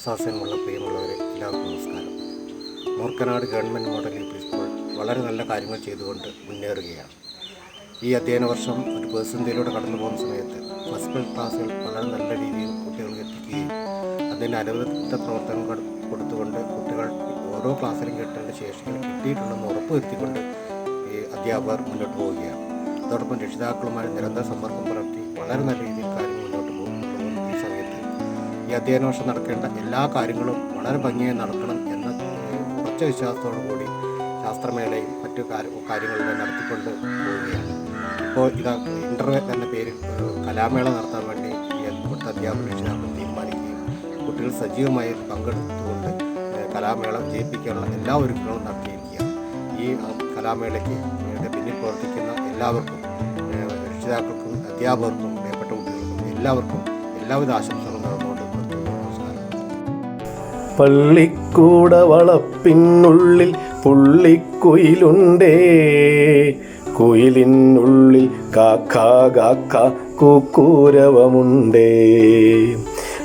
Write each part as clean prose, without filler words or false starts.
സാസ്യമുള്ള പ്രിയമുള്ളവരെ എല്ലാവർക്കും നമസ്കാരം. Moorkkanad government model U P school വളരെ നല്ല കാര്യങ്ങൾ ചെയ്തുകൊണ്ട് മുന്നേറുകയാണ്. ഈ അധ്യയന വർഷം ഒരു പ്രതിസന്ധിയിലൂടെ കടന്നു പോകുന്ന സമയത്ത് ഫസ്റ്റ് ക്ലാസ്സുകൾ വളരെ നല്ല രീതിയിൽ കുട്ടികൾക്ക് എത്തിക്കുകയും അതിന് അനുബന്ധ പ്രവർത്തനങ്ങൾ കൊടുത്തുകൊണ്ട് കുട്ടികൾ ഓരോ ക്ലാസ്സിലും കിട്ടേണ്ട ശേഷികൾ കിട്ടിയിട്ടുണ്ടെന്ന് ഉറപ്പുവരുത്തിക്കൊണ്ട് ഈ അധ്യാപകർ മുന്നോട്ട് പോവുകയാണ്. അതോടൊപ്പം രക്ഷിതാക്കളുമായി നിരന്തര സമ്പർക്കം പുലർത്തി വളരെ നല്ല രീതിയിൽ കാര്യങ്ങൾ മുന്നോട്ട് പോകുന്ന ഈ സമയത്ത് ഈ അധ്യയന വർഷം നടക്കേണ്ട എല്ലാ കാര്യങ്ങളും വളരെ ഭംഗിയായി നടക്കണം എന്ന ഉറച്ച വിശ്വാസത്തോടു കൂടി ശാസ്ത്രമേളയും മറ്റു കാര്യങ്ങളെല്ലാം നടത്തിക്കൊണ്ട് പോവുകയാണ്. ഇപ്പോൾ ഇതാ ഇൻ്റർവെൽ എന്ന പേരിൽ ഒരു കലാമേള നടത്താൻ വേണ്ടി ഇവിടുത്തെ അധ്യാപക രക്ഷിതാക്കൾ തീരുമാനിക്കുകയും കുട്ടികൾ സജീവമായി പങ്കെടുത്തുകൊണ്ട് കലാമേള ജയിപ്പിക്കാനുള്ള എല്ലാ ഒരുക്കങ്ങളും നടത്തിയിരിക്കുകയാണ്. ഈ കലാമേളയ്ക്ക് പിന്നിൽ പ്രവർത്തിക്കുന്ന എല്ലാവർക്കും, രക്ഷിതാക്കൾക്കും അധ്യാപകർക്കും പ്രിയപ്പെട്ട കുട്ടികൾക്കും എല്ലാവർക്കും എല്ലാവിധ ആശംസകളും നേർന്നുകൊണ്ട് നമസ്കാരം. പള്ളിക്കൂട വളപ്പിനുള്ളിൽ പുള്ളിക്കുയിലുണ്ടേ, കുയിലിനുള്ളിൽ കാക്കാ കാക്ക കൂക്കൂരവമുണ്ടേ.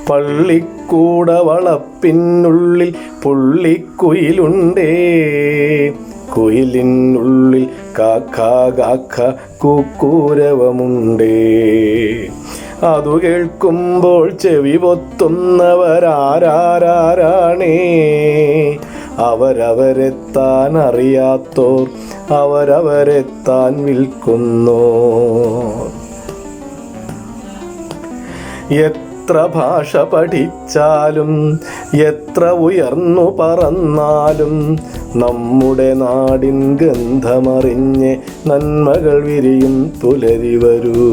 പള്ളിക്കൂട വളപ്പിനുള്ളിൽ പുള്ളിക്കുയിലുണ്ടേ, കുയിലിനുള്ളിൽ കാക്കാ കാക്ക കൂക്കൂരവമുണ്ടേ. അതു കേൾക്കുമ്പോൾ ചെവി പൊത്തുന്നവരാരാരാണേ, അവരവരെത്താൻ അറിയാത്തോർ അവരവരെത്താൻ വിൽക്കുന്നോ. എത്ര ഭാഷ പഠിച്ചാലും എത്ര ഉയർന്നു പറന്നാലും നമ്മുടെ നാടിൻ ഗന്ധമറിഞ്ഞ് നന്മകൾ വിരിയും പുലരി വരൂ.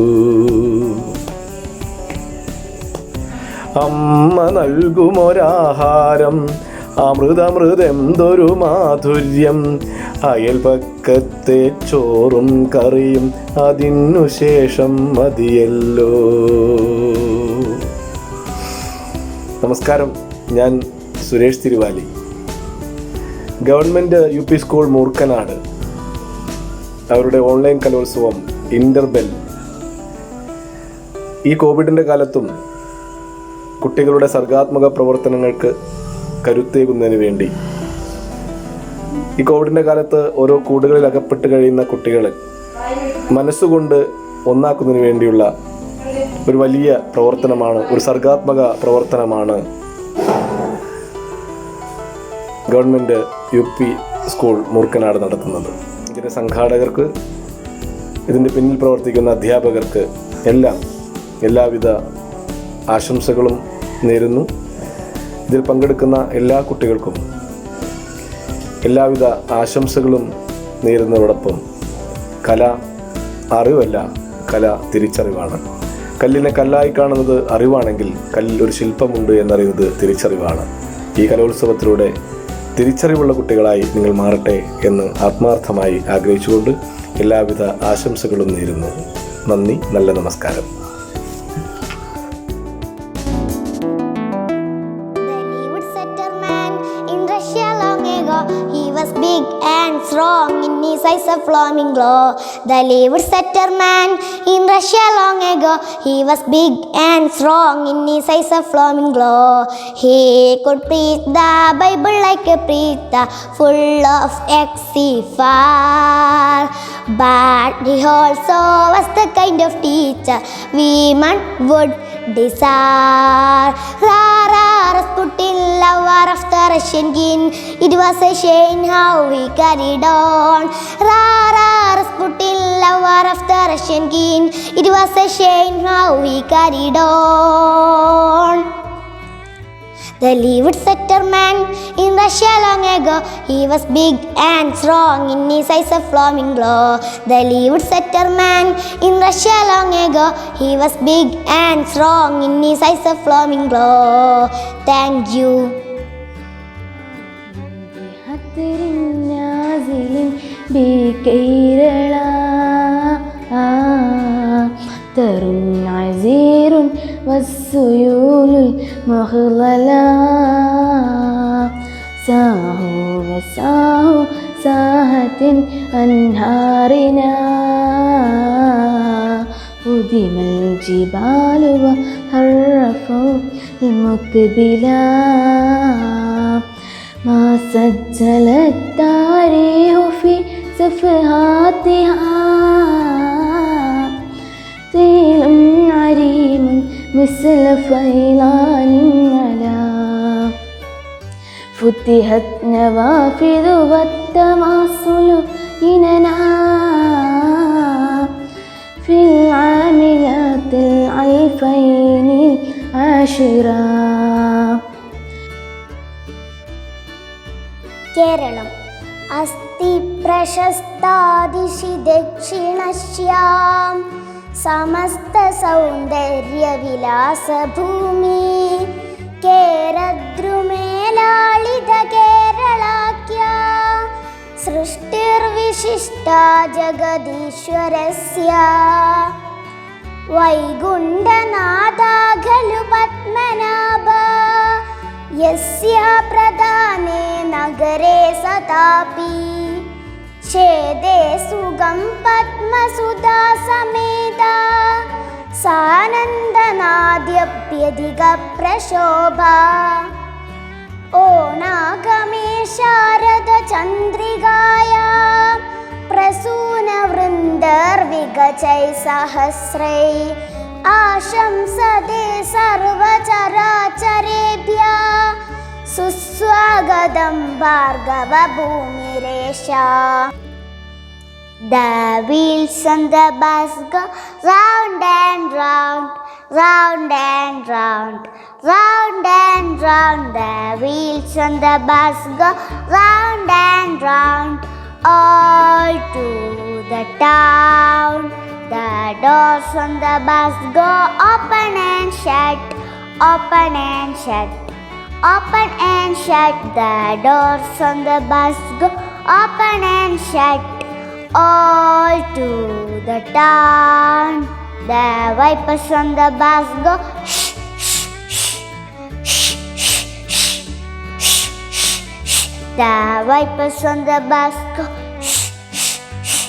അമ്മ നൽകുമൊരാഹാരം അമൃതമൃതെന്തൊരു മാധുര്യം, അയൽപക്കത്തെ ചോറും കറിയും അതിനു ശേഷം മതിയല്ലോ. നമസ്കാരം, ഞാൻ Suresh Thiruvali. Government U P school Moorkkanad അവരുടെ ഓൺലൈൻ കലോത്സവം ഇൻ്റർബെൽ ഈ കോവിഡിൻ്റെ കാലത്തും കുട്ടികളുടെ സർഗാത്മക പ്രവർത്തനങ്ങൾക്ക് കരുത്തേകുന്നതിന് വേണ്ടി ഈ കോവിഡിൻ്റെ കാലത്ത് ഓരോ കൂടുകളിൽ അകപ്പെട്ട് കഴിയുന്ന കുട്ടികളെ മനസ്സുകൊണ്ട് ഒന്നാക്കുന്നതിന് വേണ്ടിയുള്ള ഒരു വലിയ പ്രവർത്തനമാണ്, ഒരു സർഗാത്മക പ്രവർത്തനമാണ് government U P school Moorkkanad നടത്തുന്നത്. ഇതിൻ്റെ സംഘാടകർക്ക്, ഇതിൻ്റെ പിന്നിൽ പ്രവർത്തിക്കുന്ന അധ്യാപകർക്ക് എല്ലാവിധ ആശംസകളും നേരുന്നു. ഇതിൽ പങ്കെടുക്കുന്ന എല്ലാ കുട്ടികൾക്കും എല്ലാവിധ ആശംസകളും നേരുന്നതോടൊപ്പം കല അറിവല്ല, കല തിരിച്ചറിവാണ്. കല്ലിനെ കല്ലായി കാണുന്നത് അറിവാണെങ്കിൽ കല്ലിൽ ഒരു ശില്പമുണ്ട് എന്നറിയുന്നത് തിരിച്ചറിവാണ്. ഈ കലോത്സവത്തിലൂടെ തിരിച്ചറിവുള്ള കുട്ടികളായി നിങ്ങൾ മാറട്ടെ എന്ന് ആത്മാർത്ഥമായി ആഗ്രഹിച്ചുകൊണ്ട് എല്ലാവിധ ആശംസകളും നേരുന്നു. നന്ദി, നല്ല നമസ്കാരം. He was big and strong in his eyes a flaming glow. The leeward setter man in Russia long ago. He was big and strong in his eyes a flaming glow. He could preach the Bible like a preacher, full of far. But he also was the kind of teacher women would desire. Rara Rasputin, lover of the Russian king, it was a shame how we carried on. Rara Rasputin, lover of the Russian king, it was a shame how we carried on. The leeward setter man in Russia long ago. He was big and strong in his eyes a flaming glow. The leeward setter man in Russia long ago. He was big and strong in his eyes a flaming glow. Thank you. ترن عزير والسيول المغللة، ساهو وساهو ساهة أنهارنا، هدم الجبال وهرفوا المقبلا ما سجل التاريخ في صفحاتها طيل عريم مثل فيلان على فتحت نوافذ والتواصل إننا في العاملات الألفين العاشرة. Keralam അസ്തി പ്രശസ്താദിശി ദക്ഷിണശ്യാം സമസ്ത സൗന്ദര്യ വിലാസഭൂമി കേരദ്രുമേലാളിത കേരളാഖ്യ സൃഷ്ടിർവിശിഷ്ടാ ജഗദീശ്വരസ്യ വൈകുണ്ഠനാഥാ ഖലു പത്മനാഭ യസ്യ പ്രധാനേ നഗരേ സതാപി ഛേദേ സുഗം പത്മസുധാ സമേത സാനന്ദനാദ്യപ്യധിക പ്രശോഭ ഓണാഗമേ ശാരദ ചന്ദ്രികായാ പ്രസൂനവൃന്ദർവിഗചൈ സഹസ്രൈ ആശംസതേ സർവചരാചരേഭ്യ സുസ്വാഗതം Bhargava ഭൂമിരേശ. The wheels on the bus go round and round, round and round, round and round. The wheels on the bus go round and round, all to the town. The doors on the bus go open and shut, open and shut, open and shut. The doors on the bus go open and shut, all to the town. The wipers on the bus go shh, shh, shh, shh, shh, shh, shh, shh, shh. The wipers on the bus go shh, shh, shh,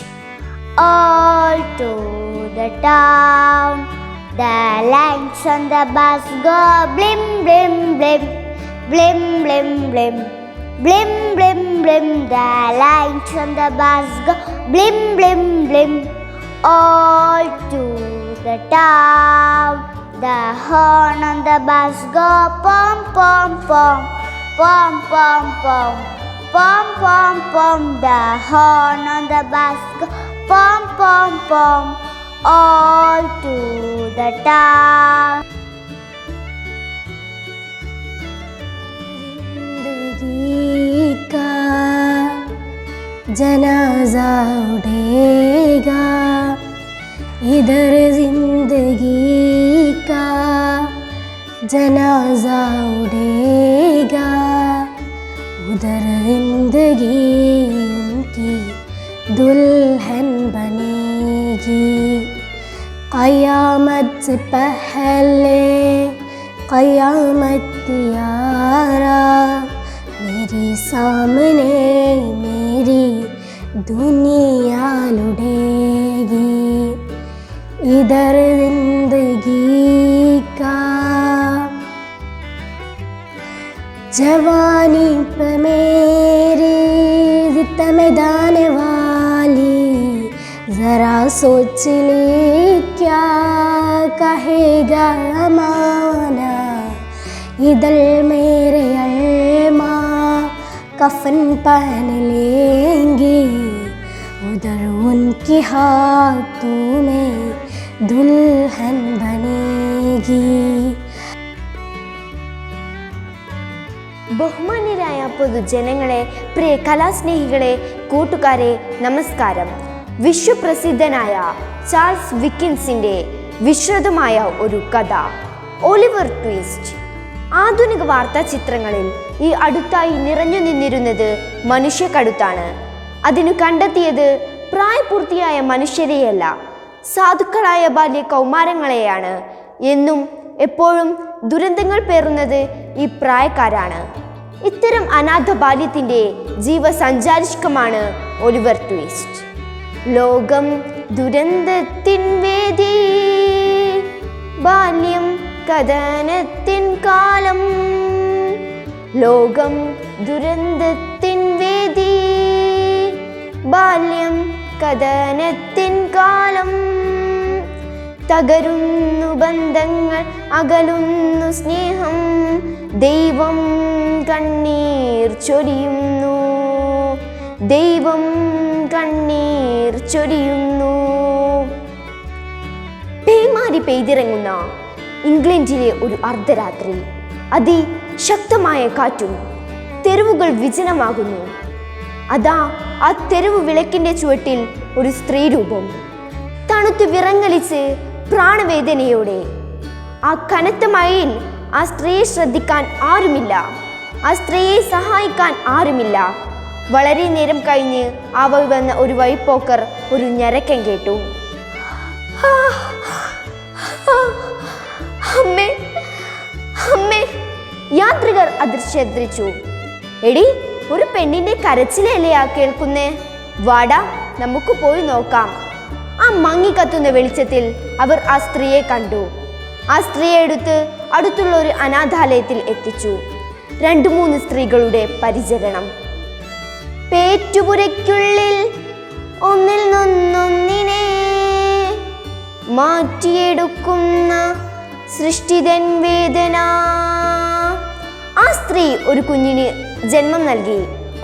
all to the town. The lights on the bus go blim, blim, blim, blim, blim, blim, blim, blim, blim. The lights on the bus go blim, blim, blim, all to the town. The horn on the bus go pom, pom, pom, pom, pom, pom, pom, pom, pom. The horn on the bus go pom, pom, pom, all to the town. का जनाजा उठेगा इधर जिंदगी का जनाजा उठेगा उधर जिंदगी उनकी दुल्हन बनेगी क़यामत से पहले क़यामत यारा मेरे सामने मेरी दुनिया लुढ़ेगी इधर जिंदगी का जवानी पे मेरी जित में दाने वाली ज़रा सोच ले क्या कहेगा अमाना इधर मेरे अल्मा कफन पहन लेंगी उधर उनके हाथों में दुल्हन बनेगी. ബഹുമാന്യരായ പൊതുജനങ്ങളെ, പ്രിയ കലാസ്നേഹികളെ, കൂട്ടുകാരെ, നമസ്കാരം. വിശ്വപ്രസിദ്ധനായ ചാൾസ് വിക്കിൻസിൻ്റെ വിശ്രുതമായ ഒരു കഥ ഒലിവർ ട്വിസ്റ്റ്. ആധുനിക വാർത്താ ചിത്രങ്ങളിൽ ഈ അടുത്തായി നിറഞ്ഞു നിന്നിരുന്നത് മനുഷ്യക്കടുത്താണ്. അതിനു കണ്ടെത്തിയത് പ്രായപൂർത്തിയായ മനുഷ്യരെയല്ല, സാധുക്കളായ ബാല്യ കൗമാരങ്ങളെയാണ്. എന്നും എപ്പോഴും ദുരന്തങ്ങൾ പേറുന്നത് ഈ പ്രായക്കാരാണ്. ഇത്തരം അനാഥ ബാല്യത്തിൻ്റെ ജീവസഞ്ചാരിഷ്കമാണ് ഒലിവർ ട്വിസ്റ്റ്. ലോകം ദുരന്തത്തിൻ വേദി, ബാല്യം കഥനത്തിൻ കാലം, ലോകം ദുരന്തത്തിൻ വേദി. ബാല്യം കഥനത്തിൻ കാലം, തകരുന്നു ബന്ധങ്ങൾ, അകലുന്നു സ്നേഹം. ദൈവം കണ്ണീർ ചൊരിയുന്നു, ദൈവം കണ്ണീർ ചൊരിയുന്നു. പേമാരി പെയ്തിറങ്ങുന്ന ഇംഗ്ലണ്ടിലെ ഒരു അർദ്ധരാത്രി. അതിശക്തമായ കാറ്റും, തെരുവുകൾ വിജനമാകുന്നു. അതാ ആ തെരുവ് വിളക്കിന്റെ ചുവട്ടിൽ ഒരു സ്ത്രീരൂപം തണുത്ത് വിറങ്ങലിച്ച് പ്രാണവേദനയോടെ. ആ കനത്ത മഴയിൽ ആ സ്ത്രീയെ ശ്രദ്ധിക്കാൻ ആരുമില്ല, ആ സ്ത്രീയെ സഹായിക്കാൻ ആരുമില്ല. വളരെ നേരം കഴിഞ്ഞ് ആ വഴി വന്ന ഒരു വഴിപ്പോക്കർ ഒരു ഞരക്കം കേട്ടു. അമ്മേ, അമ്മേ! യാത്രികർ അതിർശ്രദ്ധിച്ചു. എടി, ഒരു പെണ്ണിന്റെ കരച്ചിലല്ലേ ആ കേൾക്കുന്നേ? വാടാ, നമുക്ക് പോയി നോക്കാം. ആ മങ്ങിക്കത്തുന്ന വെളിച്ചത്തിൽ അവർ ആ സ്ത്രീയെ കണ്ടു. ആ സ്ത്രീയെ എടുത്ത് അടുത്തുള്ള ഒരു അനാഥാലയത്തിൽ എത്തിച്ചു. 2-3 സ്ത്രീകളുടെ പരിചരണം. പേറ്റുപുരയ്ക്കുള്ളിൽ ഒന്നിൽ നിന്നൊന്നിനെ മാറ്റിയെടുക്കുന്ന സൃഷ്ടിതൻ വേദന. ആ സ്ത്രീ ഒരു കുഞ്ഞിന് ജന്മം നൽകി,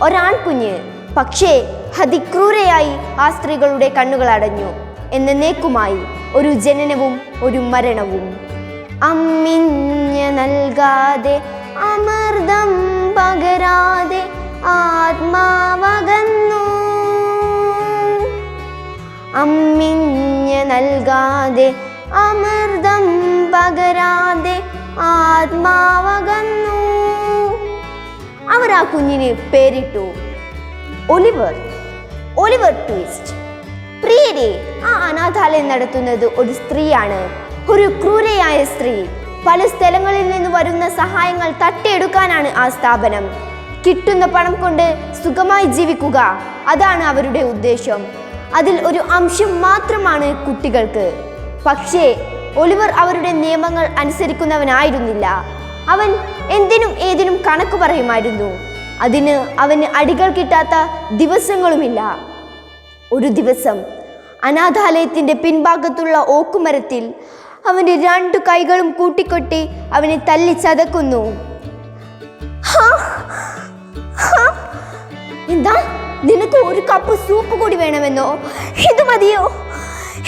ഒരാൺകുഞ്ഞ്. പക്ഷേ അതിക്രൂരയായി ആ സ്ത്രീകളുടെ കണ്ണുകൾ അടഞ്ഞു. എന്നേക്കുമായി ഒരു ജനനവും ഒരു മരണവും. അമ്മിഞ്ഞ നൽകാതെ, അമൃതം പകരാതെ ആത്മാവകന്നു. അമ്മിഞ്ഞ നൽകാതെ, അമൃതം പകരാതെ ആത്മാവകന്നു. അവർ ആ കുഞ്ഞിന് പേരിട്ടു ഒലിവർ, ഒലിവർ ട്വിസ്റ്റ്. പ്രിയരെ, ആ അനാഥാലയം നടത്തുന്നത് ഒരു സ്ത്രീയാണ്, ഒരു ക്രൂരയായ സ്ത്രീ. പല സ്ഥലങ്ങളിൽ നിന്ന് വരുന്ന സഹായങ്ങൾ തട്ടിയെടുക്കാനാണ് ആ സ്ഥാപനം. കിട്ടുന്ന പണം കൊണ്ട് സുഖമായി ജീവിക്കുക, അതാണ് അവരുടെ ഉദ്ദേശം. അതിൽ ഒരു അംശം മാത്രമാണ് കുട്ടികൾക്ക്. പക്ഷേ ഒലിവർ അവരുടെ നിയമങ്ങൾ അനുസരിക്കുന്നവനായിരുന്നില്ല. അവൻ എന്തിനും ഏതിനും കണക്ക് പറയുമായിരുന്നു. അതിന് അവന് അടികൾ കിട്ടാത്ത ദിവസങ്ങളുമില്ല. ഒരു ദിവസം അനാഥാലയത്തിൻ്റെ പിൻഭാഗത്തുള്ള ഓക്കുമരത്തിൽ അവൻ്റെ 2 കൈകളും കൂട്ടിക്കൊട്ടി അവനെ തല്ലി ചതക്കുന്നു. എന്താ, നിനക്ക് ഒരു കപ്പ് സൂപ്പ് കൂടി വേണമെന്നോ? ഇത് മതിയോ,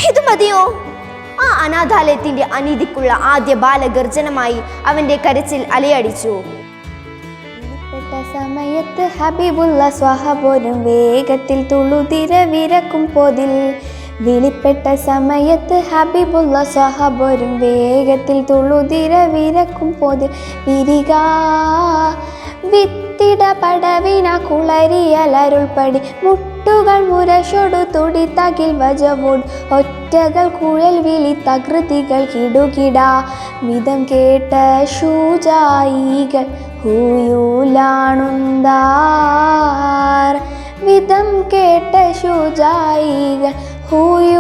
ഇത് മതിയോ? ആ അനാഥാലയത്തിൻ്റെ അനീതിക്കുള്ള ആദ്യ ബാലഗർജനമായി അവൻ്റെ കരച്ചിൽ അലയടിച്ചു. സമയത്ത് ഹബീബുള്ള സ്വഹബോരും വേഗത്തിൽ തുളുതിര വിരക്കും പോതിൽ. വിളിപ്പെട്ട സമയത്ത് ഹബീബുള്ള സ്വഹബോരും വേഗത്തിൽ തുളുതിര വിരക്കും പോതിൽ. വിരിക വിത്തിട പടവിന കുളരിയലരുൾപ്പടി മുട്ടുകൾ മുരശൊടു തുടി തകിൽ വജവോട് ഒറ്റകൾ കുഴൽ വിളി തകൃതികൾ കിടുകിട വിധം കേട്ട ശൂജായികൾ ഹൂയൂലാണുന്താർ. വിധം കേട്ട ശൂജായികൾ ഹൂയൂലാണുന്താർ.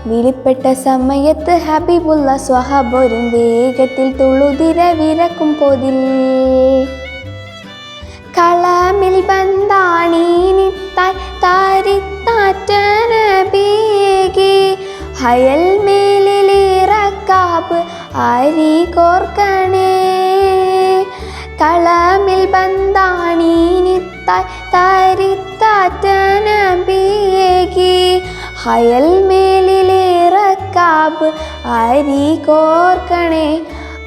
വിളിപ്പെട്ട സമയത്ത് ഹബീബുള്ള സ്വഹബോരും വേഗത്തിൽ തുളുതിര വിരക്കും പോതിൽ. കളമിൽ ബന്ധാണീനിത്തായി താരിത്താറ്റനബിയേകി ഹയൽ മേലിലിറക്കാപ്പ് അരി കോർക്കണേ. കളമിൽ ബന്ധാണീനിത്തായി താരിത്താറ്റനബിയേകി ഹയൽ മേലിലിറക്കാപ്പ് അരി കോർക്കണേ.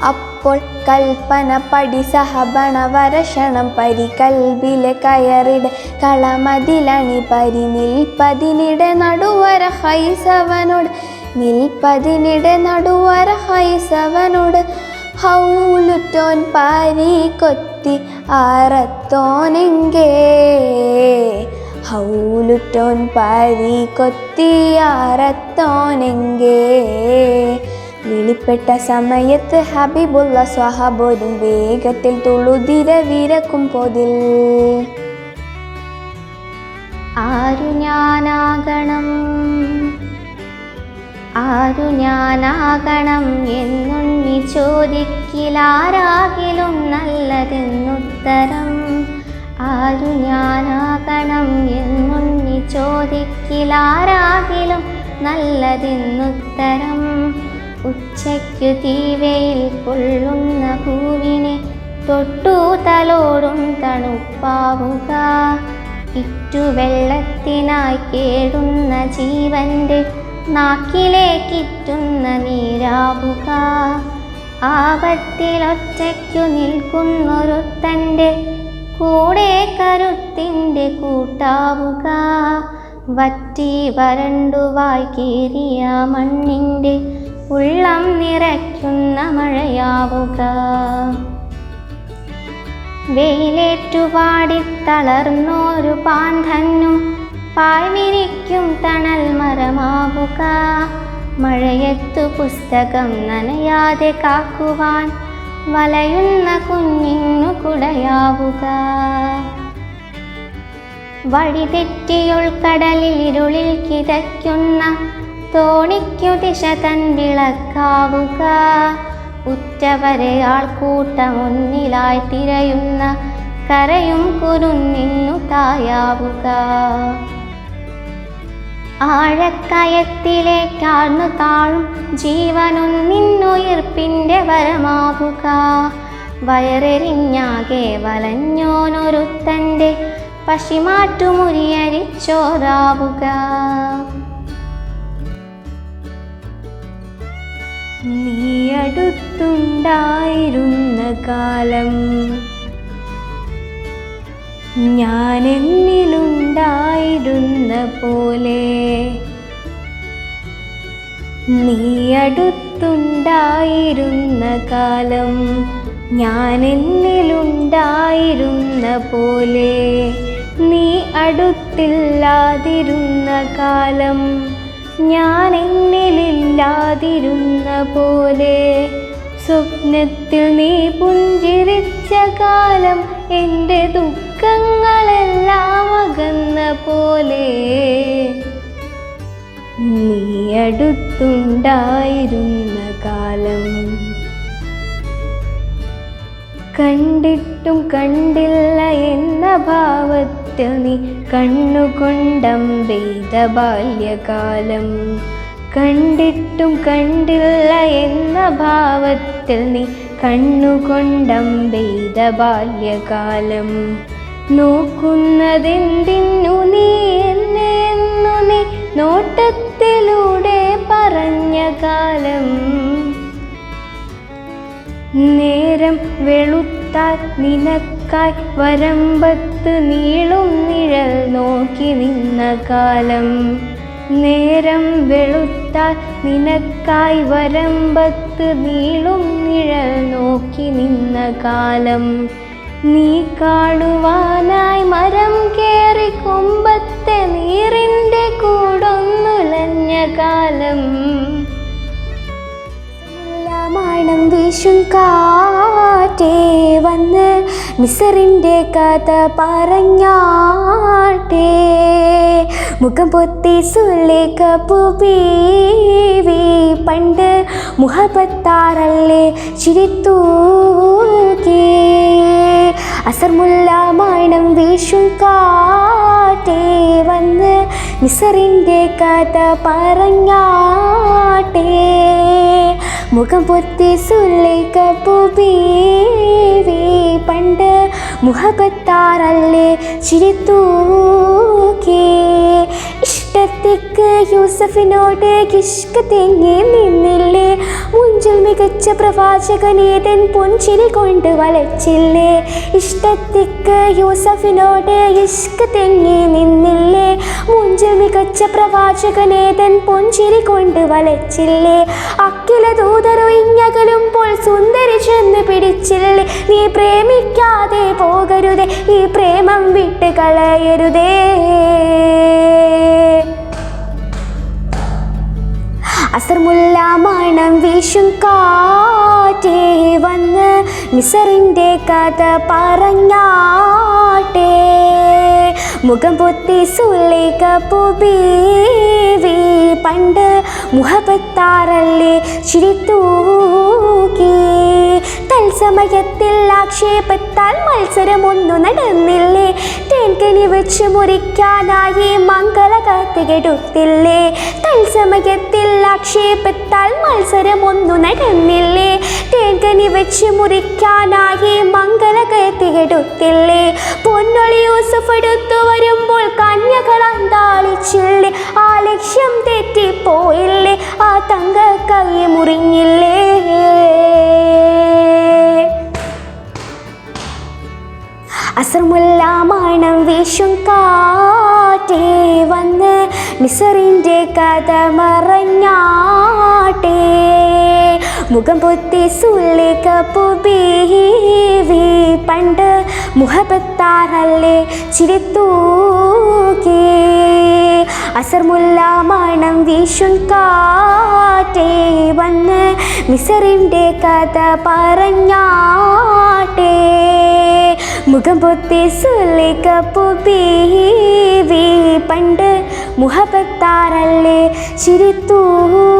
അപ്പോൾ കൽപ്പന പടി സഹബണ വരഷണം പരികൽബിലെ കയറിട കളമതിലണി പരി നിൽപ്പതിനിട നടുവര ഹൈസവനോട്. നിൽപ്പതിനിട നടുവര ഹൈസവനോട് ഹൗലുറ്റോൻ പാരി കൊത്തി ആറത്തോനെങ്കേ. ഹൗലുറ്റോൻ പാരി കൊത്തി ആറത്തോനെങ്കേ. വിളിപ്പെട്ട സമയത്ത് ഹബീബുള്ള സ്വഹബോരും വേഗത്തിൽ തുളുതിര വിരക്കും പോതിൽ. ആരു ഞാനാകണം, ആരു ഞാനാകണം എന്നുണ്ണി ചോദിക്കിലാരാകിലും നല്ലതെന്നുത്തരം. ആരു ഞാനാകണം എന്നുണ്ണി ചോദിക്കിലാരാകിലും നല്ലതെന്നുത്തരം. ഉച്ചയ്ക്കു തീവയിൽ കൊള്ളുന്ന പൂവിനെ തൊട്ടു തലോടും തണുപ്പാവുക. ഇറ്റുവെള്ളത്തിനായി കേടുന്ന ജീവന്റെ നാക്കിലേക്കിറ്റുന്ന നീരാവുക. ആപത്തിലൊറ്റയ്ക്കു നിൽക്കുന്നൊരുത്തൻ്റെ കൂടെ കരുത്തിൻ്റെ കൂട്ടാവുക. വറ്റി വരണ്ടുവായി കീറിയ മണ്ണിൻ്റെ ഉള്ളം നിറയ്ക്കുന്ന മഴയാവുക. വെയിലേറ്റുപാടിത്തളർന്നോരു പാന്തന്നു പായ്വിരിക്കും തണൽ മരമാവുക. മഴയത്തു പുസ്തകം നനയാതെ കാക്കുവാൻ വലയുന്ന കുഞ്ഞിന്നു കുടയാവുക. വഴിതെറ്റിയുൾക്കടലിൽ ഇരുളിൽ കിതയ്ക്കുന്ന തോണിക്കു ദിശ തൻ വിളക്കാവുക. ഉറ്റവരെ ആൾക്കൂട്ടമൊന്നിലായി തിരയുന്ന കരയും കുരുന്നിന്നു തായാവുക. ആഴക്കയത്തിലേക്കാഴ്ന്നു താഴും ജീവനൊന്നിന്നുയിർപ്പിൻ്റെ വരമാവുക. വയറെറിഞ്ഞാകെ വലഞ്ഞോനൊരുത്തൻ്റെ പശിമാറ്റുമുരിയരിച്ചോറാവുക. നീ അടുത്തുണ്ടായിരുന്ന കാലം ഞാനെന്നിലുണ്ടായിരുന്ന പോലെ. നീ അടുത്തുണ്ടായിരുന്ന കാലം ഞാനെന്നിലുണ്ടായിരുന്ന പോലെ. നീ അടുത്തില്ലാതിരുന്ന കാലം ഞാൻ എന്നിലില്ലാതിരുന്ന പോലെ. സ്വപ്നത്തിൽ നീ പുഞ്ചിരിച്ച കാലം എൻ്റെ ദുഃഖങ്ങളെല്ലാം അകന്ന പോലെ. നീ അടുത്തുണ്ടായിരുന്ന കാലം കണ്ടിട്ടും കണ്ടില്ല എന്ന ഭാവത്തിൽ നീ കണ്ണുകൊണ്ടമ്പെയ്ത ബാല്യകാലം. കണ്ടിട്ടും കണ്ടില്ല എന്ന ഭാവത്തിൽ നീ കണ്ണുകൊണ്ടമ്പെയ്ത ബാല്യകാലം. നോക്കുന്നതെന്തിന്നു നീ എന്നെ എന്നു നീ നോട്ടത്തിലൂടെ പറഞ്ഞ കാലം. നേരം വെളുത്താൽ നിനക്കായി വരമ്പത്ത് നീളും നിഴൽ നോക്കി നിന്ന കാലം. നേരം വെളുത്താൽ നിനക്കായി വരമ്പത്ത് നീളും നിഴൽ നോക്കി നിന്ന കാലം. നീ കാണുവാനായി മരം കേറി കൊമ്പത്തെ നീറിൻ്റെ കൂടൊന്നുലഞ്ഞ കാലം. മാണം വീശും കാറ്റേ വന്ന് മിസറിൻ്റെ കഥ പറഞ്ഞാട്ടേ. മുഖം പൊത്തി സുലേഖ പൂവീവി പണ്ട് മുഹബത്താറല്ലേ ചിരിത്തൂകി. അസർമുല്ല മാണം വീശും കാറ്റേ വന്ന് മിസറിൻ്റെ കഥ പറഞ്ഞാട്ടേ. മുഖം പൊത്തി സുലേഖ പൂവീവി പണ്ട് മുഹബത്താറല്ലേ ചിരിത്തൂകി. ഇഷ്ടത്തിക്ക് യൂസഫിനോട് ഇഷ്ക് തെങ്ങി നിന്നില്ലേ. മുഞ്ചിൽ മികച്ച പ്രവാചകനേതൻ പൊൻചിരി കൊണ്ട് വലച്ചില്ലേ. ഇഷ്ടത്തിക്ക് യൂസഫിനോട് ഇഷ്ക് തെങ്ങി നിന്നില്ലേ. മുഞ്ചിൽ മികച്ച പ്രവാചകനേതൻ പൊൻചിരി കൊണ്ട് വലച്ചില്ലേ. അക്കില ദൂതരൊയിഞ്ഞകലുമ്പോൾ സുന്ദരി ചെന്ന് പിടിച്ചില്ലേ. നീ പ്രേമിക്കാതെ പോകരുതേ, ഈ പ്രേമം വിട്ട് കളയരുതേ. അസർമുല്ല മണം വീശും കാറ്റേ വന്ന് മിസറിൻ്റെ കഥ പറഞ്ഞാട്ടേ. മുഖം പൊത്തി സുലേഖ പൂവീവി പണ്ട് മുഹബത്താറല്ലേ ചിരിത്തൂകി. തത്സമയത്തിൽ ആക്ഷേപത്താൽ മത്സരമൊന്നു നടന്നില്ലേ, തേൻകനി വെച്ച് മുറിക്കാനായി മംഗളകത്തികെടുത്തില്ലേ. തത്സമയത്തിൽ ആക്ഷേപത്താൽ മത്സരമൊന്നു നടന്നില്ലേ, തേൻകനി വെച്ച് മുറിക്കാനായി മംഗളകത്തികെടുത്തില്ലേ. പൊന്നൊളി യൂസഫ് എടുത്തു വരുമ്പോൾ കന്യകൾ അന്താളിച്ചില്ലേ, ആ ലക്ഷ്യം തെറ്റിപ്പോയില്ലേ, ആ തങ്ക കൈ മുറിഞ്ഞില്ലേ. അസർമുല്ല മണം വീശും കാറ്റേ വന്ന് മിസറിൻ്റെ കഥ മറഞ്ഞാട്ടേ. മുഖം പൊത്തി സുല്ലിക്കപ്പു ബീവി പണ്ട് മുഹബത്താറല്ലേ ചിരിത്തൂകി. അസർമുല്ല മണം വീശും കാറ്റേ വന്ന് മിസറിൻ്റെ കഥ പറഞ്ഞാട്ടേ. മുഖം പൊത്തി സുല്ലിക്കപ്പു ബീവി പണ്ട് മുഹബത്താറല്ലേ ചിരിത്തൂകി.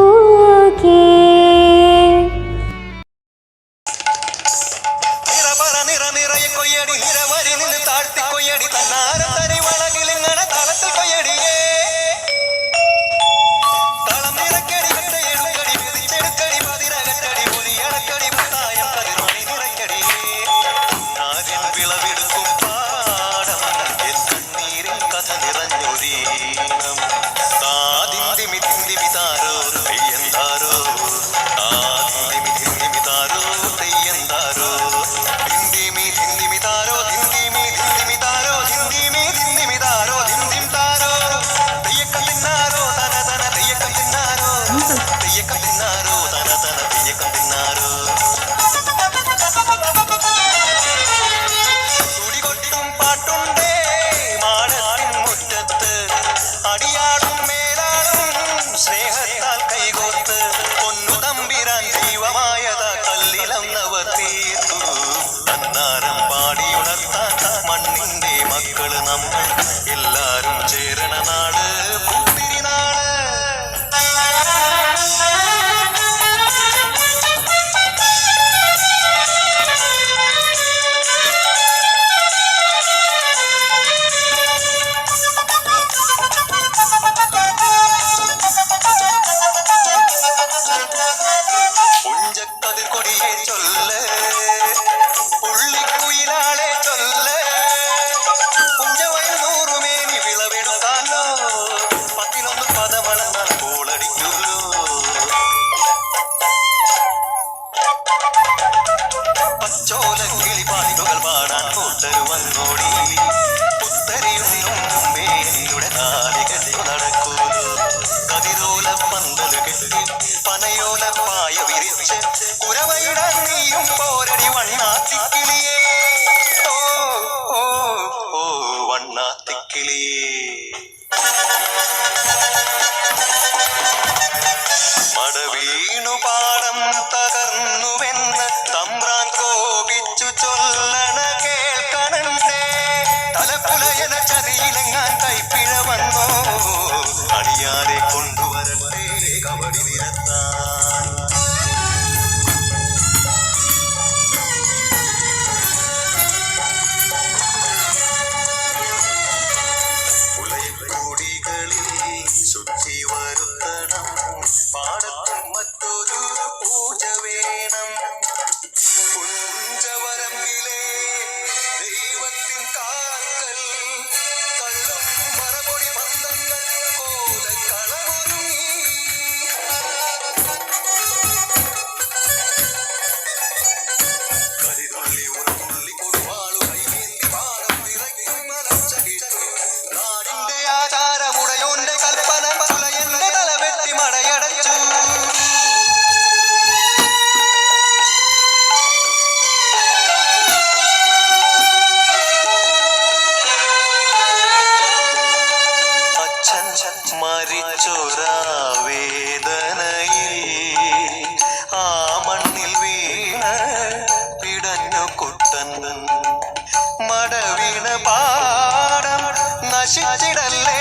നശിച്ചിടല്ലേ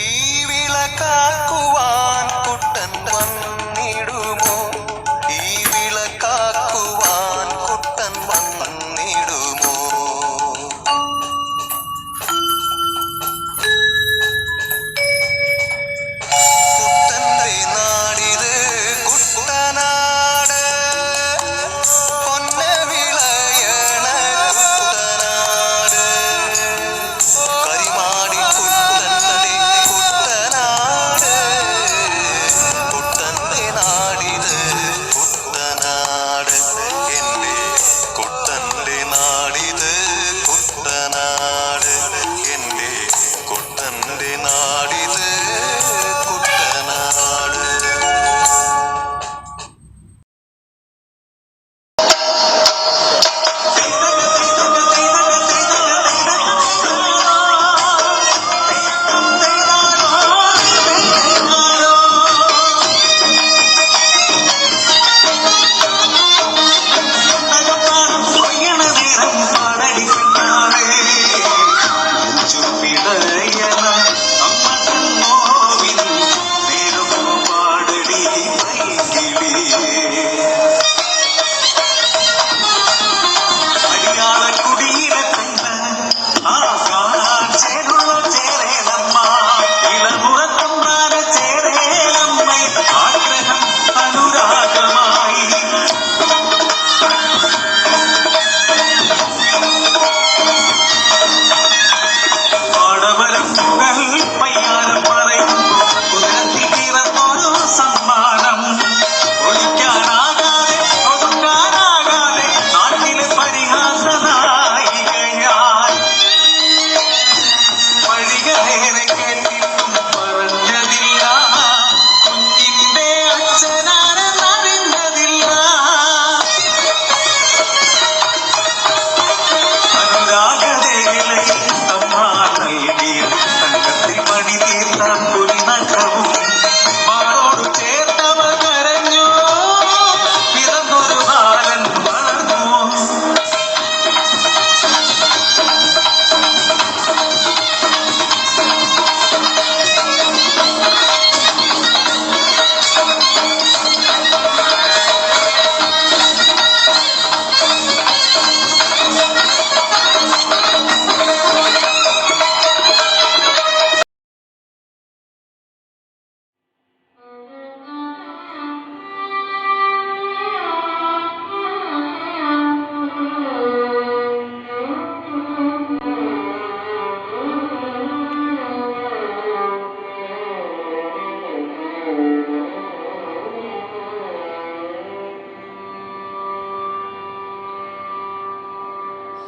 ഈ വിളക്കാക്കുവാൻ കുട്ടൻ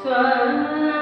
Sir